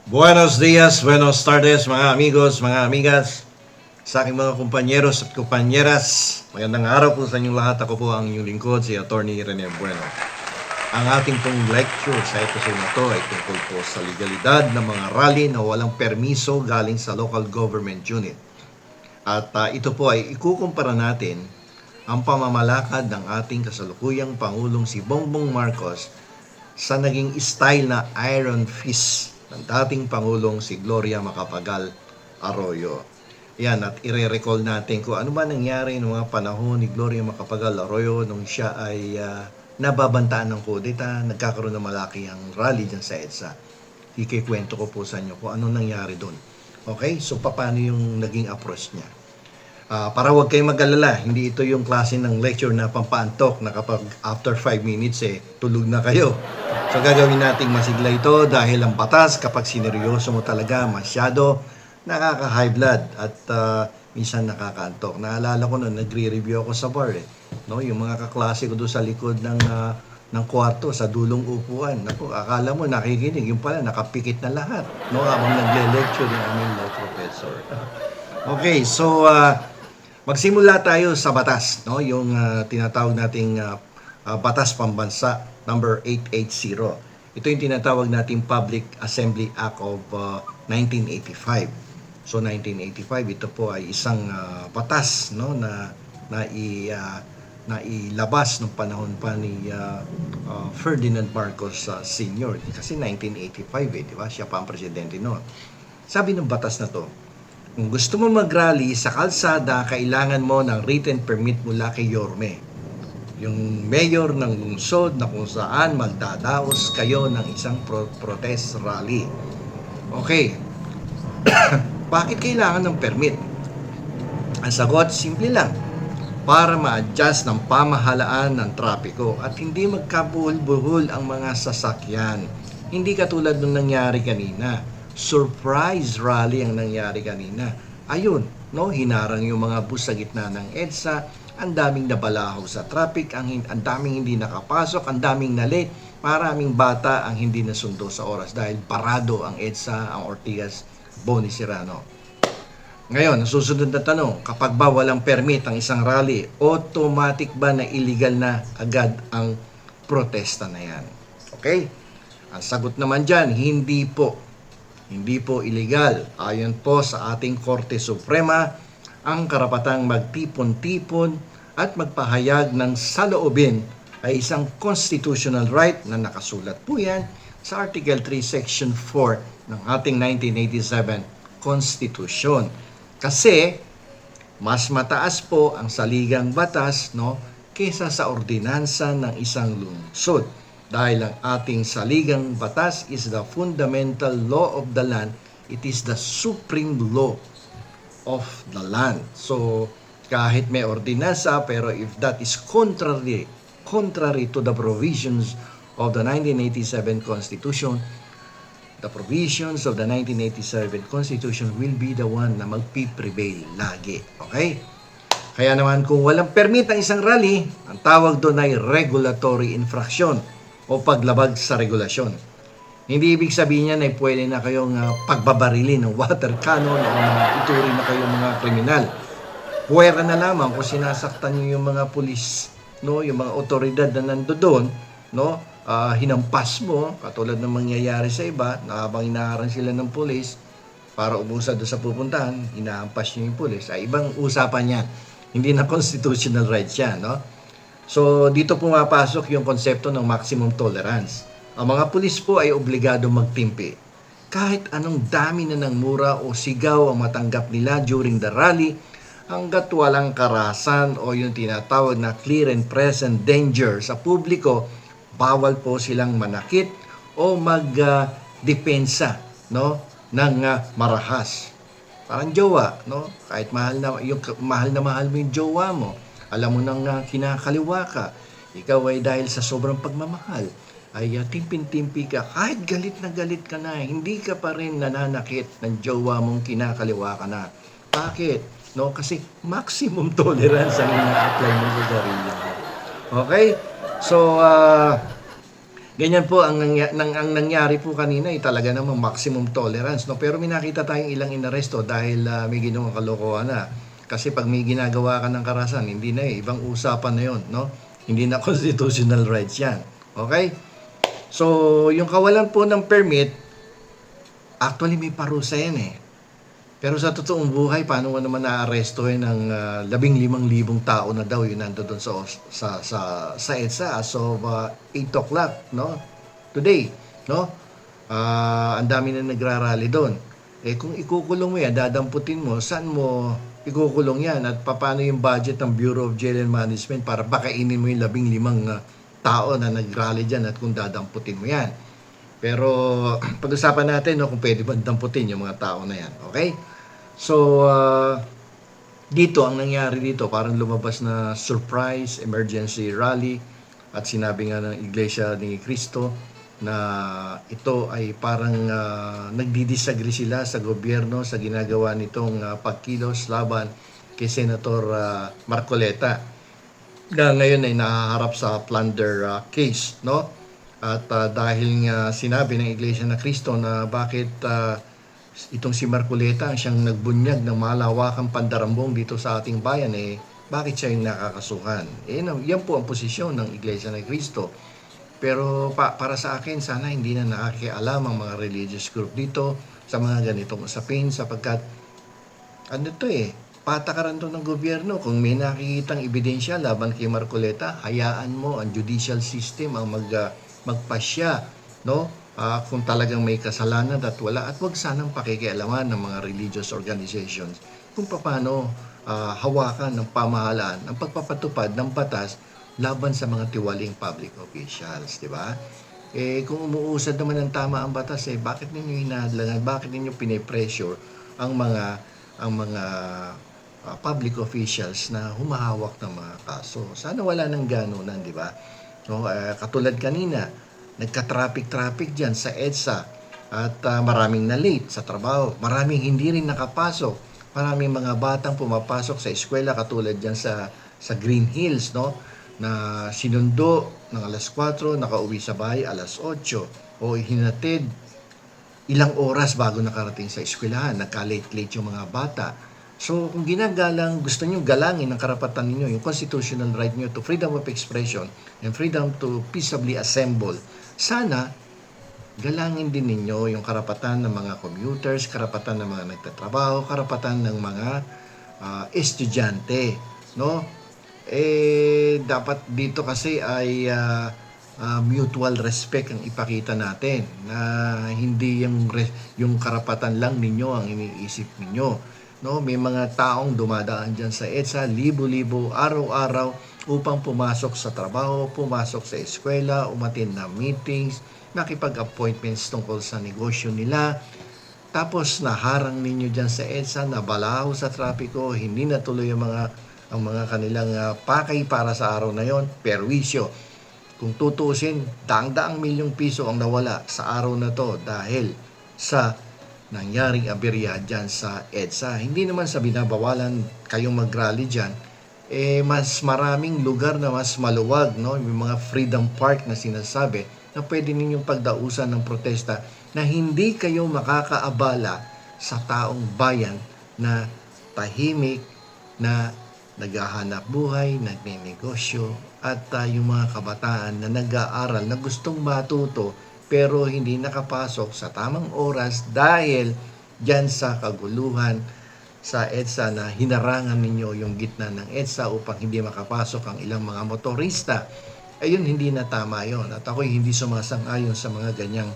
Buenos dias, buenos tardes mga amigos, mga amigas, sa aking mga kumpanyeros at kumpanyeras. Magandang araw po sa inyong lahat. Ako po ang inyong lingkod, si Attorney Rene Bueno. Ang ating pong lecture sa episode na to ay tungkol po sa legalidad ng mga rally na walang permiso galing sa local government unit. At ito po ay ikukumpara natin ang pamamalakad ng ating kasalukuyang Pangulong si Bongbong Marcos sa naging style na iron fist ng dating Pangulong si Gloria Macapagal Arroyo. Yan, at ire-recall natin kung ano ba nangyari noong mga panahon ni Gloria Macapagal Arroyo nung siya ay nababantaan ng kudeta, nagkakaroon ng malaki ang rally dyan sa EDSA. Ikikwento ko po sa inyo kung ano nangyari doon. Okay, so paano yung naging approach niya. Para huwag kayong mag-alala, hindi ito yung klase ng lecture na pampaantok na kapag after 5 minutes tulog na kayo. So gagawin nating masigla ito dahil ang batas kapag sineryoso mo talaga masyado nakaka-high blood at minsan nakakaantok. Naalala ko noon, nagre-review ako sa bar no, yung mga kaklase ko doon sa likod ng kwarto sa dulong upuan. Naku, akala mo nakikinig, yung pala nakapikit na lahat no habang nagle-lecture yung aming law professor. Okay, so magsimula tayo sa batas, no? Yung tinatawag nating Batas Pambansa number 880. Ito yung tinatawag nating Public Assembly Act of 1985. So 1985 ito po ay isang batas, no, na nailabas nung panahon pa ni Ferdinand Marcos Sr. Kasi 1985 di ba? Siya pa ang presidente noon. Sabi ng batas na to, kung gusto mo mag-rally sa kalsada, kailangan mo ng written permit mula kay Yorme, yung mayor ng lungsod na kung saan magdadaos kayo ng isang protest rally. Okay. Bakit kailangan ng permit? Ang sagot, simple lang. Para ma-adjust ng pamahalaan ng trapiko at hindi magkabuhol-buhol ang mga sasakyan. Hindi katulad nung nangyari kanina. Surprise rally ang nangyari kanina. Ayun, no, hinarang yung mga bus sa gitna ng EDSA, ang daming nabalahaw sa traffic, ang daming hindi nakapasok, ang daming na-late, maraming bata ang hindi nasundo sa oras dahil parado ang EDSA, ang Ortigas, Boni Serrano. Ngayon, ang susunod na tanong, kapag ba walang permit ang isang rally, automatic ba na illegal na agad ang protesta na yan? Okay? Ang sagot naman dyan, hindi po. Hindi po illegal. Ayon po sa ating Korte Suprema, ang karapatang magtipon-tipon at magpahayag ng saloobin ay isang constitutional right na nakasulat po yan sa Article 3, Section 4 ng ating 1987 Constitution. Kasi mas mataas po ang saligang batas, no, kaysa sa ordinansa ng isang lungsod. Dahil ang ating saligang batas is the fundamental law of the land, it is the supreme law of the land. So, kahit may ordinansa, pero if that is contrary to the provisions of the 1987 Constitution, the provisions of the 1987 Constitution will be the one na magpiprevail lagi. Okay? Kaya naman kung walang permit ang isang rally, ang tawag doon ay regulatory infraction o paglabag sa regulasyon. Hindi ibig sabihin niyan ay pwede na kayong pagbabarilin ng water cannon o ituring na kayong mga kriminal. Puwera na lamang kung sinasaktan niyo yung mga pulis, no, yung mga otoridad na nandoon, no, hinampas mo, katulad ng mangyayari sa iba, na habang inaharang sila ng pulis para umusad doon sa pupuntahan, hinahampas niyo yung pulis, ay ibang usapan yan. Hindi na constitutional rights yan, no? So, dito pumapasok yung konsepto ng maximum tolerance. Ang mga pulis po ay obligado magtimpi. Kahit anong dami na ng mura o sigaw ang matanggap nila during the rally, hanggat walang karahasan o yung tinatawag na clear and present danger sa publiko, bawal po silang manakit o magdepensa, no, ng marahas. Parang jowa, no? Kahit mahal na mahal mo yung jowa mo, alam mo nang kinakaliwa ka, ikaw ay dahil sa sobrang pagmamahal, ay timpin-timpi ka, kahit galit ka na, hindi ka pa rin nananakit ng jowa mong kinakaliwa ka na. Bakit? No? Kasi maximum tolerance ang ina-apply mo sa sarili mo. Okay? So, Ganyan po ang nangyari po kanina ay talaga namang maximum tolerance, no? Pero may nakita tayong ilang inaresto dahil may ginawang kalokohan na. Kasi pag may ginagawa ka ng karahasan, hindi na ibang usapan na 'yon, no? Hindi na constitutional rights 'yan. Okay? So, yung kawalan po ng permit, actually may parusa 'yan eh. Pero sa totoong buhay, paano mo naman naarestohin ng 15,000 tao na daw yung nandoon sa EDSA as of 8 o'clock, no? Today, no? Ang dami na nagrarally doon. Eh kung ikukulong mo yan, dadamputin mo, saan mo ikukulong yan? At paano yung budget ng Bureau of Jail and Management para pakainin mo yung 15 tao na nagrally dyan at kung dadamputin mo yan? Pero pag-usapan natin no, kung pwede ba damputin yung mga tao na yan. Okay? So, dito, ang nangyari dito, parang lumabas na surprise emergency rally at sinabi nga ng Iglesia ni Cristo na ito ay parang nagdi-disagree sila sa gobyerno sa ginagawa nitong pagkilos laban kay Senator Marcoleta na ngayon ay nahaharap sa plunder case, no? At dahil nga sinabi ng Iglesia na Cristo na bakit itong si Marcoleta ang siyang nagbunyag ng malawakang pandarambong dito sa ating bayan, eh bakit siya yung nakakasuhan? Eh yan po ang posisyon ng Iglesia ni Cristo. Pero para sa akin, sana hindi na nakikialam ang mga religious group dito sa mga ganitong usapin sapagkat ano to patakaran to ng gobyerno. Kung may nakikitang ebidensya laban kay Marcoleta, hayaan mo ang judicial system ang magpasya, no? Kung talagang may kasalanan at wala, at wag sanang pakikialaman ng mga religious organizations kung paano hawakan ng pamahalaan ang pagpapatupad ng batas laban sa mga tiwaling public officials, di ba? Eh kung umuusad naman ng tama ang batas, bakit ninyo hinahadlangan, bakit ninyo pinipressure ang mga public officials na humahawak ng mga kaso? Sana wala nang ganunan, di ba? So, katulad kanina, nagka-traffic dyan sa EDSA at maraming na late sa trabaho. Maraming hindi rin nakapasok. Maraming mga batang pumapasok sa eskwela katulad dyan sa Green Hills, no? Na sinundo ng alas 4, nakauwi sa bahay alas 8 o hinatid ilang oras bago nakarating sa eskwelahan. Nagka-late-late yung mga bata. So, kung gusto nyo galangin ang karapatan ninyo, yung constitutional right nyo to freedom of expression and freedom to peaceably assemble, sana galangin din ninyo yung karapatan ng mga commuters, karapatan ng mga nagtatrabaho, karapatan ng mga estudyante, no? Dapat dito kasi ay mutual respect ang ipakita natin, na hindi yung karapatan lang ninyo ang iniisip ninyo, no? May mga taong dumadaan diyan sa EDSA libo-libo araw-araw upang pumasok sa trabaho, pumasok sa eskwela, umattend na meetings, makipag-appointments tungkol sa negosyo nila. Tapos naharang ninyo diyan sa EDSA, nabalaho sa trapiko, hindi natuloy ang mga kanilang pakay para sa araw na yon, perwisyo. Kung tutusin, daang-daang milyong piso ang nawala sa araw na to dahil sa nangyaring aberya dyan sa EDSA. Hindi naman sa binabawalan kayong mag-rally dyan, mas maraming lugar na mas maluwag, no? Yung mga Freedom Park na sinasabi na pwede ninyong pagdausan ng protesta na hindi kayo makakaabala sa taong bayan na tahimik, na naghahanap buhay, nagnenegosyo, at yung mga kabataan na nag-aaral na gustong matuto pero hindi nakapasok sa tamang oras dahil dyan sa kaguluhan sa EDSA na hinarangan ninyo yung gitna ng EDSA upang hindi makapasok ang ilang mga motorista. Ayun, hindi na tama yun. At ako'y hindi sumasang-ayon sa mga ganyang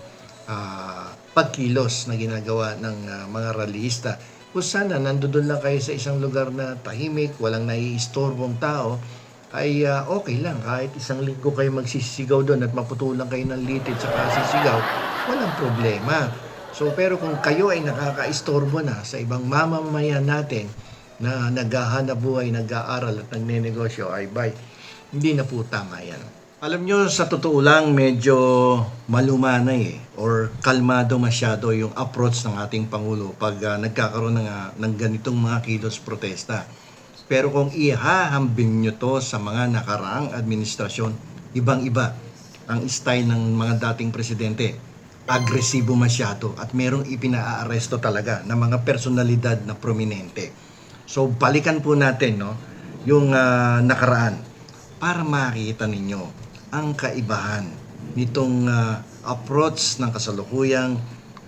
pagkilos na ginagawa ng mga rallyista. Kung sana nandoon lang kayo sa isang lugar na tahimik, walang naiistorbong tao, ay okay lang. Kahit isang linggo kayo magsisigaw doon at maputulan kayo ng litid sa kasisigaw, walang problema. So, pero kung kayo ay nakakaistorbo na sa ibang mamamayan natin na naghahanap buhay, nag-aaral at nagnenegosyo, ay hindi na po tama yan. Alam nyo, sa totoo lang, medyo malumanay or kalmado masyado yung approach ng ating Pangulo pag nagkakaroon ng ganitong mga kilos protesta. Pero kung ihahambing nyo to sa mga nakaraang administrasyon, ibang-iba ang style ng mga dating presidente. Agresibo masyado at merong ipinaaresto talaga ng mga personalidad na prominente. So balikan po natin no, yung nakaraan para makita ninyo ang kaibahan nitong approach ng kasalukuyang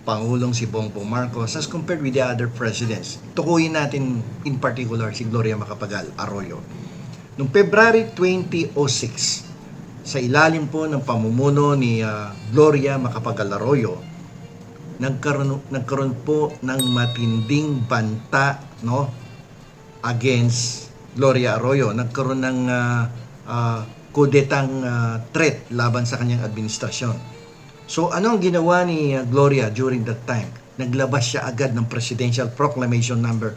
Pangulong si Bongbong Marcos as compared with the other presidents. Tukuyin natin in particular si Gloria Macapagal Arroyo. Noong February 2006, sa ilalim po ng pamumuno ni Gloria Macapagal Arroyo, nagkaroon po ng matinding banta no against Gloria Arroyo. Nagkaroon ng kudetang threat laban sa kanyang administrasyon. So ano ang ginawa ni Gloria during that time? Naglabas siya agad ng Presidential Proclamation number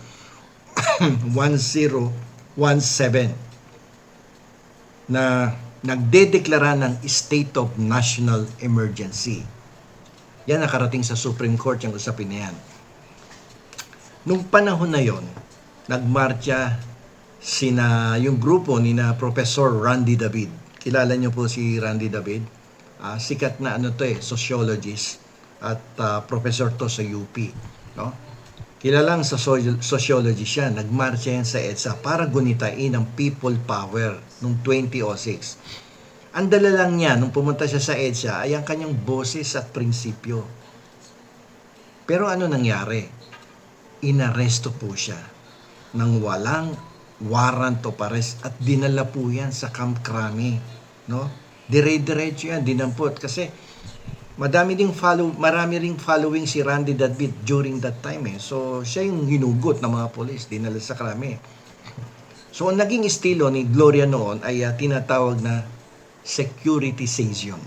1017 na nagdedeklara ng State of National Emergency. Yan nakarating sa Supreme Court yung usapin na yan. Nung panahon na yon, nagmarcha yung grupo ni na Professor Randy David. Kilala niyo po si Randy David? Sikat na sociologist at professor to sa UP. No? Kilalang sa sociology siya. Nagmarcha yan sa EDSA para gunitain ang people power noong 2006. Ang dala lang niya nung pumunta siya sa EDSA ay ang kanyang boses at prinsipyo. Pero ano nangyari? Inaresto po siya nang walang warrant of arrest at dinala po yan sa Camp Crame. No? Dire-diretso yan, dinampot. Kasi marami ring following si Randy David during that time. So, siya yung hinugot ng mga polis, dinala sa Crame. So, ang naging estilo ni Gloria noon ay tinatawag na securitization.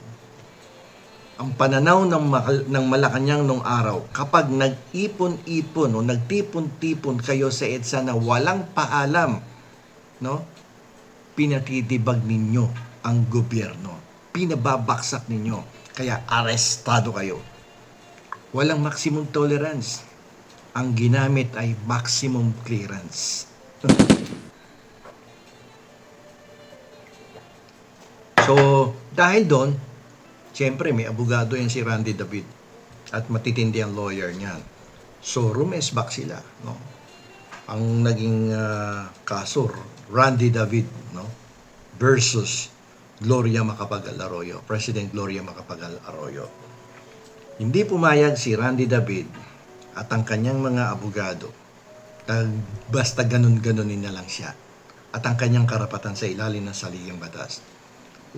Ang pananaw ng Malacanang nung araw, kapag nag-ipon-ipon o nagtipon-tipon kayo sa EDSA na walang paalam, no? Pinatitibag ninyo ang gobyerno. Pinababaksak ninyo. Kaya arestado kayo. Walang maximum tolerance. Ang ginamit ay maximum clearance. So, dahil doon, siyempre may abogado yan si Randy David at matitindi ang lawyer niyan. So, rumesback sila. No? Ang naging kaso, Randy David versus Gloria Macapagal Arroyo, President Gloria Macapagal Arroyo. Hindi pumayag si Randy David at ang kanyang mga abogado. Basta ganun-ganunin na lang siya. At ang kanyang karapatan sa ilalim ng saligang batas.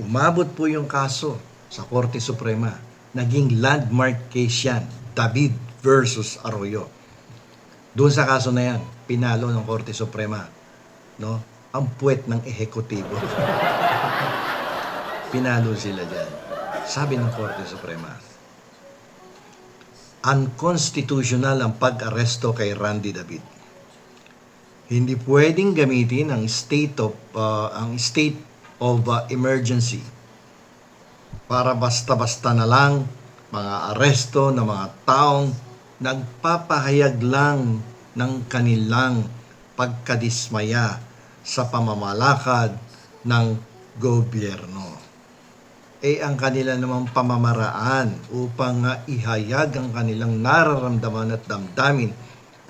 Umabot po yung kaso sa Korte Suprema. Naging landmark case yan. David versus Arroyo. Doon sa kaso na yan, pinalo ng Korte Suprema. No? Ang puwet ng ehekutibo. Pinalo sila dyan. Sabi ng Korte Suprema, unconstitutional ang pag-aresto kay Randy David. Hindi pwedeng gamitin ang state of emergency para basta-basta na lang mga aresto ng mga taong nagpapahayag lang ng kanilang pagkadismaya sa pamamalakad ng gobyerno. Ang kanila namang pamamaraan upang ihayag ang kanilang nararamdaman at damdamin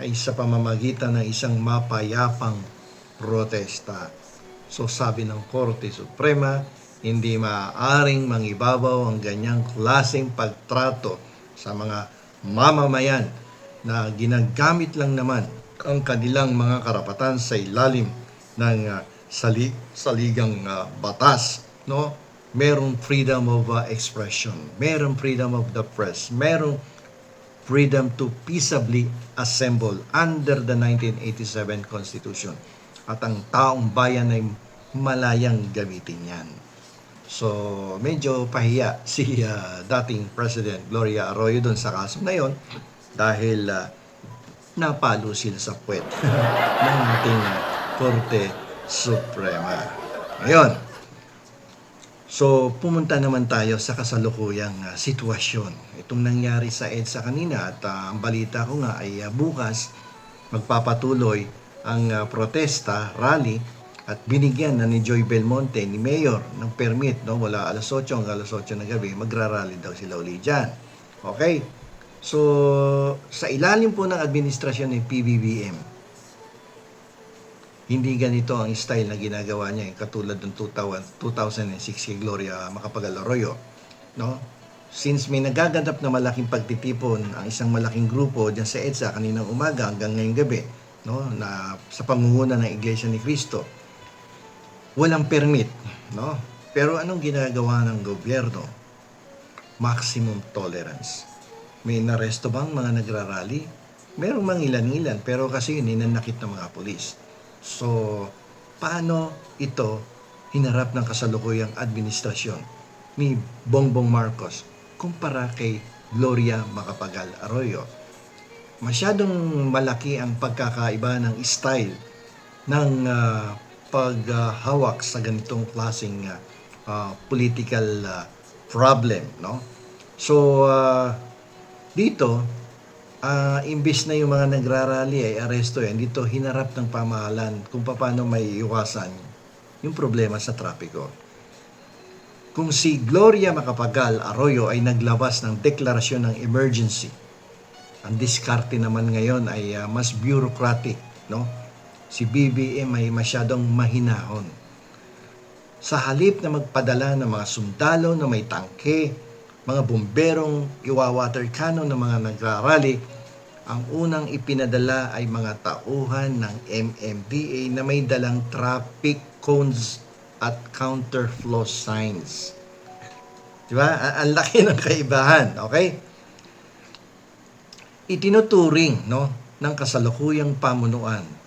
ay sa pamamagitan ng isang mapayapang protesta. So sabi ng Korte Suprema, hindi maaaring mangibabaw ang ganyang klaseng pagtrato sa mga mamamayan na ginagamit lang naman ang kanilang mga karapatan sa ilalim ng saligang batas. No? Merong freedom of expression, merong freedom of the press, merong freedom to peaceably assemble under the 1987 Constitution. At ang taong bayan ay malayang gamitin yan. So, medyo pahiya si dating President Gloria Arroyo doon sa kaso na yon dahil napalo sila sa puwet ng ating Korte Suprema. Ngayon, so, pumunta naman tayo sa kasalukuyang sitwasyon. Itong nangyari sa EDSA kanina at ang balita ko nga ay bukas magpapatuloy ang protesta, rally at binigyan na ni Joy Belmonte, ni Mayor, ng permit, no? Wala alas 8 hanggang alas 8 ng gabi, magrarally daw sila uli dyan. Okay? So, sa ilalim po ng administrasyon ng PBBM, hindi ganito ang style na ginagawa niya, katulad ng 2006 kay Gloria Macapagal Arroyo, no? Since may nagaganap na malaking pagtitipon ang isang malaking grupo diyan sa EDSA kaninang umaga hanggang ngayong gabi, no, na sa pamumuno ng Iglesia ni Cristo, walang permit, no? Pero anong ginagawa ng gobyerno? Maximum tolerance. May inaresto bang mga nagrarally? Merong mangilan-ngilan, pero kasi yun ninanakit ng mga pulis. So, paano ito hinarap ng kasalukuyang administrasyon ni Bongbong Marcos kumpara kay Gloria Macapagal Arroyo? Masyadong malaki ang pagkakaiba ng style ng paghawak sa ganitong klaseng political problem, no? So, dito, imbis na yung mga nagrarally ay aresto yan, dito hinarap ng pamahalaan kung paano may iwasan yung problema sa trapiko. Kung si Gloria Macapagal Arroyo ay naglabas ng deklarasyon ng emergency, ang diskarte naman ngayon ay mas bureaucratic, no? Si BBM ay masyadong mahinahon. Sa halip na magpadala ng mga sundalo na may tangke, mga bomberong iwawater cannon ng mga nagrarally, ang unang ipinadala ay mga tauhan ng MMDA na may dalang traffic cones at counterflow signs. Diba? Ang laki ng kaibahan, okay? Itinuturing, no, ng kasalukuyang pamunuan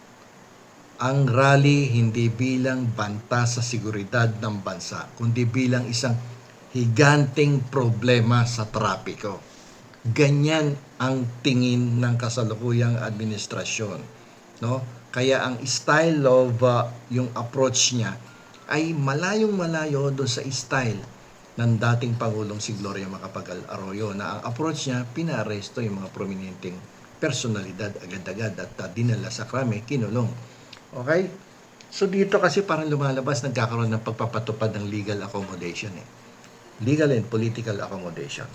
ang rally hindi bilang banta sa seguridad ng bansa, kundi bilang isang higanteng problema sa trapiko. Ganyan ang tingin ng kasalukuyang administrasyon, no? Kaya ang style of yung approach niya ay malayong-malayo doon sa style ng dating Pangulong si Gloria Macapagal Arroyo, na ang approach niya, pinaaresto yung mga prominenteng personalidad agad-agad at dinala sa krame, kinulong. Okay? So dito kasi parang lumalabas, nagkakaroon ng pagpapatupad ng legal accommodation. Legal and political accommodation.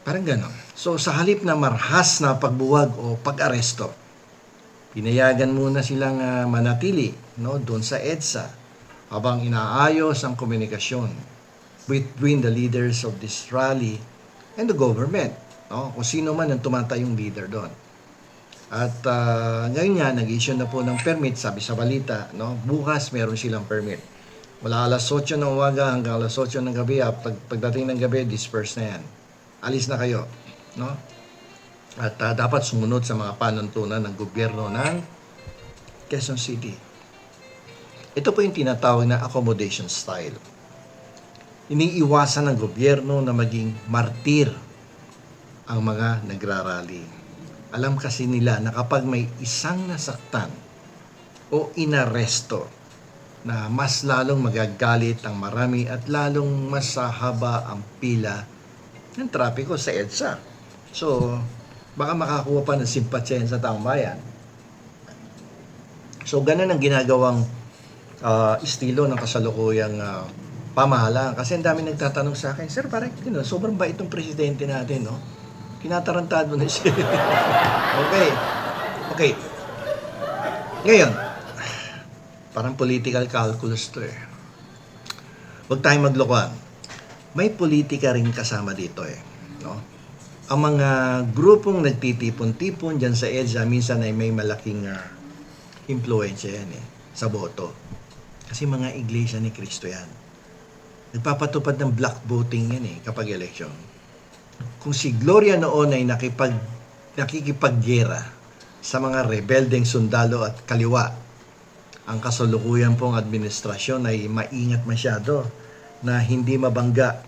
Parang gano'n. So sa halip na marhas na pagbuwag o pag-aresto, pinayagan muna silang manatili, no, doon sa EDSA habang inaayos ang komunikasyon between the leaders of this rally and the government, no? Kung sino man ang tumatayong leader doon. At ngayon nga, nag-issue na po ng permit, sabi sa balita, no? Bukas meron silang permit. Mula alas 8 ng umaga hanggang alas 8 ng gabi, pagdating ng gabi, disperse na yan. Alis na kayo, no? At dapat sumunod sa mga panuntunan ng gobyerno ng Quezon City. Ito po yung tinatawag na accommodation style. Iniiwasan ng gobyerno na maging martir ang mga nagrarally. Alam kasi nila na kapag may isang nasaktan o inaresto, na mas lalong magagalit ang marami at lalong mas haba ang pila ng trapiko sa EDSA. So, baka makakuha pa ng simpatsya sa taong bayan. So, ganun ang ginagawang estilo ng kasalukuyang pamahalaan. Kasi ang dami nagtatanong sa akin, Sir, parang sobrang bait itong presidente natin, no? Tinatarantado na siya. Okay. Ngayon, parang political calculus to . Huwag tayong maglokohan. May politika rin kasama dito no? Ang mga grupong nagtitipon-tipon dyan sa EDSA, minsan ay may malaking impluensya yan sa boto. Kasi mga iglesia ni Cristo yan. Nagpapatupad ng black voting yan kapag election. Kung si Gloria noon ay nakikipaggera sa mga rebeldeng sundalo at kaliwa, ang kasalukuyan pong administrasyon ay maingat masyado na hindi mabangga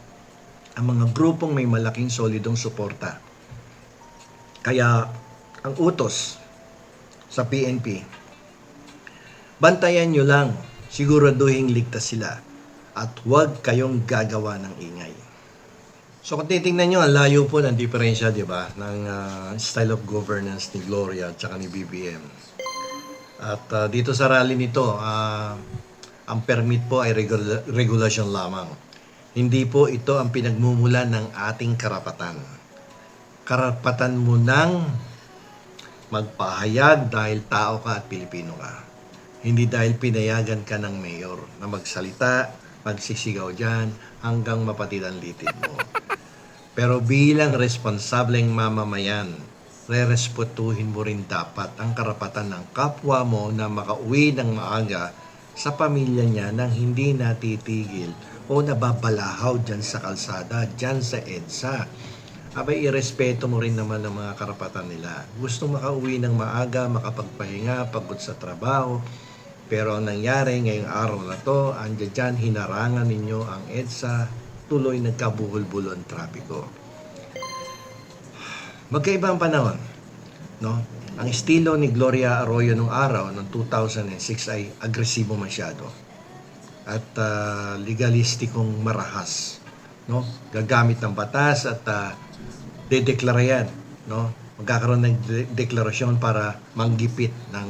ang mga grupong may malaking solidong suporta. Kaya ang utos sa PNP, bantayan nyo lang, siguraduhin ligtas sila at huwag kayong gagawa ng ingay. So kung titingnan nyo, ang layo po ng diferensya, di ba, ng style of governance ni Gloria at saka ni BBM. At dito sa rally nito, ang permit po ay regulasyon lamang. Hindi po ito ang pinagmumulan ng ating karapatan. Karapatan mo nang magpahayag dahil tao ka at Pilipino ka. Hindi dahil pinayagan ka ng mayor na magsalita, magsisigaw dyan hanggang mapatid ang litid mo. Pero bilang responsableng mamamayan, rerespetuhin mo rin dapat ang karapatan ng kapwa mo na makauwi ng maaga sa pamilya niya nang hindi natitigil o nababalahaw dyan sa kalsada, dyan sa EDSA. Abay, irespeto mo rin naman ang mga karapatan nila. Gusto makauwi ng maaga, makapagpahinga, pagod sa trabaho. Pero ang nangyari ngayong araw na to, andyan dyan, hinarangan ninyo ang EDSA, tuloy nagkabuhol-bulo ang trapiko. Magkaiba ang panahon, no? Ang estilo ni Gloria Arroyo nung araw, noong 2006, ay agresibo masyado. At legalistikong marahas, no? Gagamit ng batas at dedeklara yan, no? Magkakaroon ng deklarasyon para manggipit ng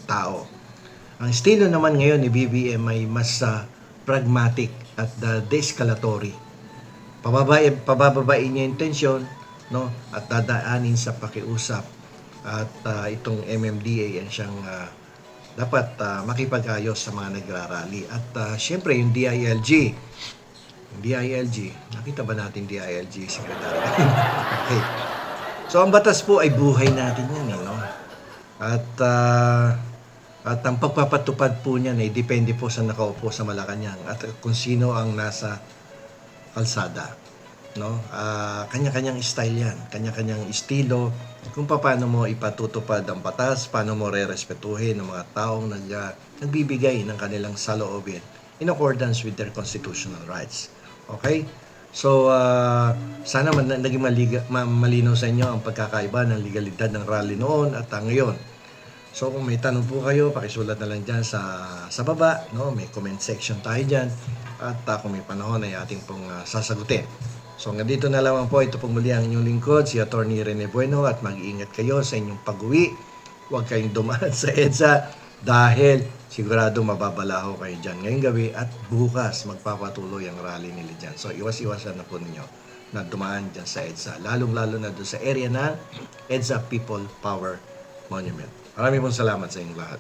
tao. Ang estilo naman ngayon ni BBM ay mas pragmatic at de-escalatory. Pabababain niya yung tensyon, no? At dadaanin sa pakiusap. At itong MMDA yan siyang dapat makipag-ayos sa mga nagrarally. At syempre yung DILG. Yung DILG, nakita ba natin DILG, Secretary? Okay. So ang batas po ay buhay natin yan, no? At ang pagpapatupad po niyan ay depende po sa nakaupo sa Malacanang at kung sino ang nasa kalsada, no? Kanya-kanyang style yan, kanya-kanyang estilo kung paano mo ipatutupad ang batas, paano mo rerespetuhin ang mga taong nagbibigay ng kanilang saloobin in accordance with their constitutional rights. Okay? So, sana naging malinaw sa inyo ang pagkakaiba ng legalidad ng rally noon at ngayon. So, kung may tanong po kayo, pakisulat na lang dyan sa baba, no? May comment section tayo dyan. At kung may panahon ay ating pong sasagutin. So, hanggang dito na lamang po. Ito pong muli ang inyong lingkod, si Atty. Rene Bueno. At mag-iingat kayo sa inyong pag-uwi. Huwag kayong dumaan sa EDSA dahil sigurado mababalaho kayo dyan ngayong gabi at bukas magpapatuloy ang rally nila dyan. So, iwas-iwasan na po ninyo na dumaan dyan sa EDSA. Lalong-lalo na doon sa area ng EDSA People Power Monument. Maraming pong salamat sa inyong lahat.